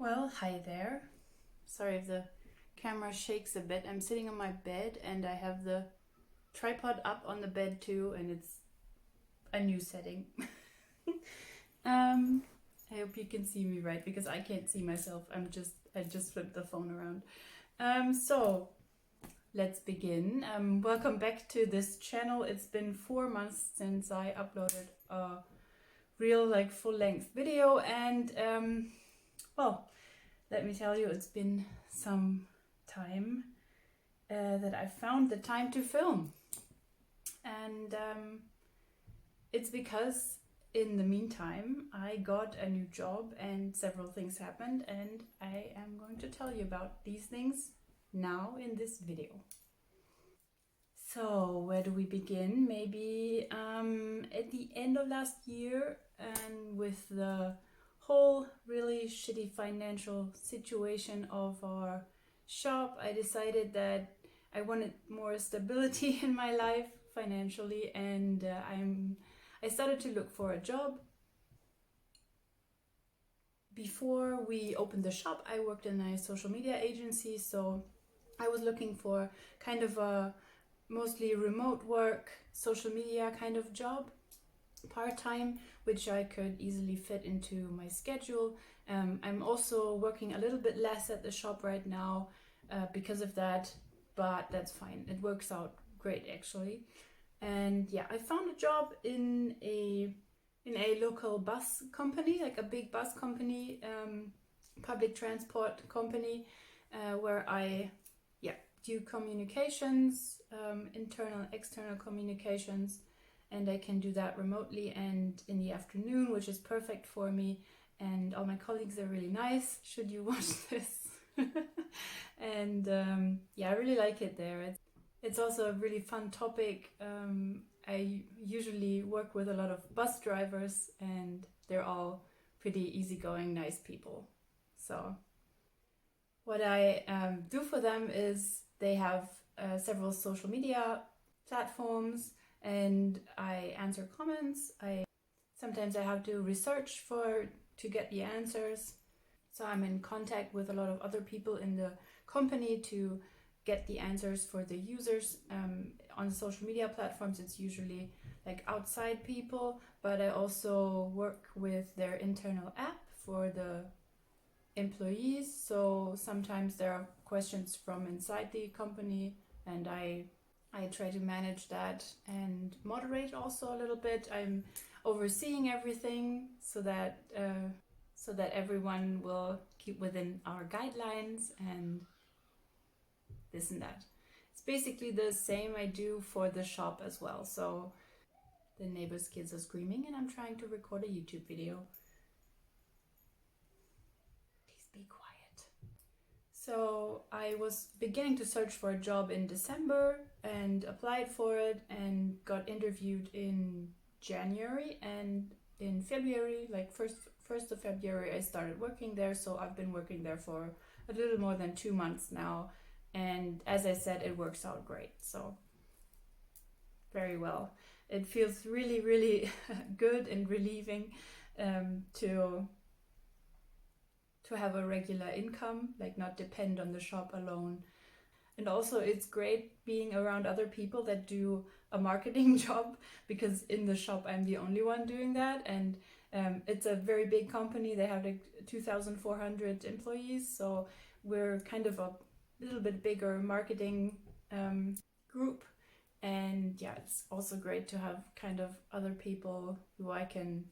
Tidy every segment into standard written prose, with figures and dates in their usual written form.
Well, hi there. Sorry if the camera shakes a bit. I'm sitting on my bed and I have the tripod up on the bed too, and it's a new setting. um, I hope you can see me right because I can't see myself. I just flipped the phone around. So let's begin. Welcome back to this channel. It's been 4 months since I uploaded a real full-length video, and well, let me tell you, it's been some time that I found the time to film. And it's because in the meantime, I got a new job and several things happened, and I am going to tell you about these things now in this video. So where do we begin? Maybe at the end of last year, and with the whole really shitty financial situation of our shop, I decided that I wanted more stability in my life financially, and I started to look for a job. Before we opened the shop, I worked in a social media agency, so I was looking for kind of a mostly remote work, social media kind of job, part-time, which I could easily fit into my schedule. I'm also working a little bit less at the shop right now because of that, but that's fine. It works out great actually. And yeah, I found a job in a local bus company, like a big bus company, public transport company, where I do communications, internal, external communications, and I can do that remotely and in the afternoon, which is perfect for me. And all my colleagues are really nice, should you watch this. And I really like it there. It's also a really fun topic. I usually work with a lot of bus drivers, and they're all pretty easygoing, nice people. So what I do for them is they have several social media platforms, and I answer comments. Sometimes I have to research to get the answers. So I'm in contact with a lot of other people in the company to get the answers for the users. On social media platforms, it's usually like outside people, but I also work with their internal app for the employees. So sometimes there are questions from inside the company, and I try to manage that and moderate also a little bit. I'm overseeing everything so that everyone will keep within our guidelines and this and that. It's basically the same I do for the shop as well. So the neighbor's kids are screaming and I'm trying to record a YouTube video. Please be quiet. So I was beginning to search for a job in December and applied for it and got interviewed in January, and in February, like 1st of February, I started working there. So I've been working there for a little more than 2 months now, and as I said, it works out great. So very well. It feels really, really good and relieving to have a regular income, like not depend on the shop alone. And also it's great being around other people that do a marketing job, because in the shop I'm the only one doing that, and it's a very big company. They have like 2,400 employees, so we're kind of a little bit bigger marketing group. And yeah, it's also great to have kind of other people who I can,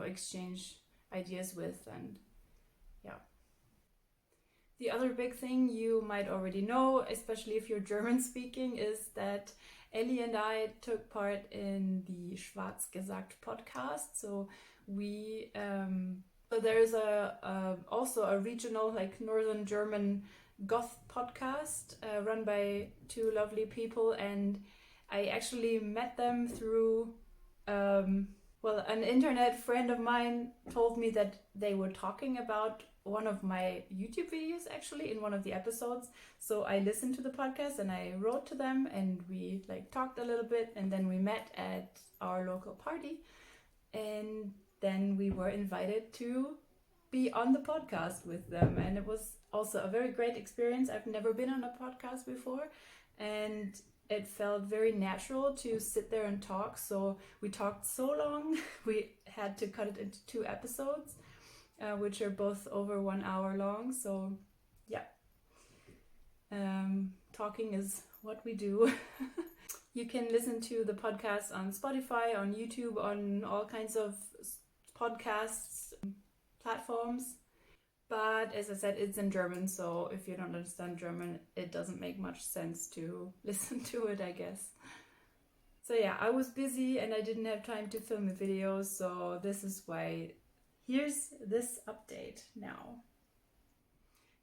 exchange ideas with. And yeah. The other big thing you might already know, especially if you're German speaking, is that Ellie and I took part in the Schwarz Gesagt podcast. So so there's also a regional, like Northern German goth podcast run by two lovely people, and I actually met them through an internet friend of mine told me that they were talking about one of my YouTube videos actually in one of the episodes. So I listened to the podcast and I wrote to them, and we talked a little bit, and then we met at our local party, and then we were invited to be on the podcast with them. And it was also a very great experience. I've never been on a podcast before, and it felt very natural to sit there and talk. So we talked so long, we had to cut it into 2 episodes, which are both over 1 hour long. So yeah, talking is what we do. You can listen to the podcast on Spotify, on YouTube, on all kinds of podcasts platforms. But as I said, it's in German, so if you don't understand German, it doesn't make much sense to listen to it, I guess. So yeah, I was busy and I didn't have time to film the videos, so this is why here's this update now.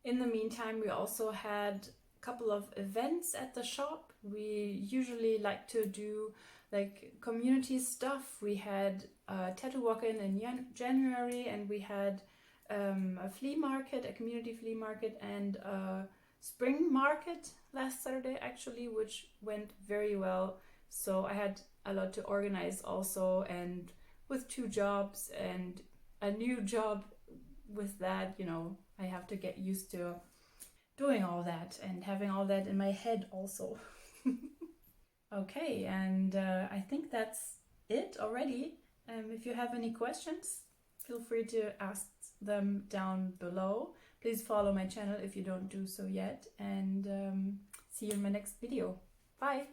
In the meantime, we also had a couple of events at the shop. We usually like to do like community stuff. We had a tattoo walk-in in January, and we had a flea market, a community flea market, and a spring market last Saturday actually, which went very well. So I had a lot to organize also, and with 2 jobs and a new job with that, you know, I have to get used to doing all that and having all that in my head also. Okay, and I think that's it already. If you have any questions, feel free to ask them down below. Please follow my channel if you don't do so yet, and see you in my next video. Bye!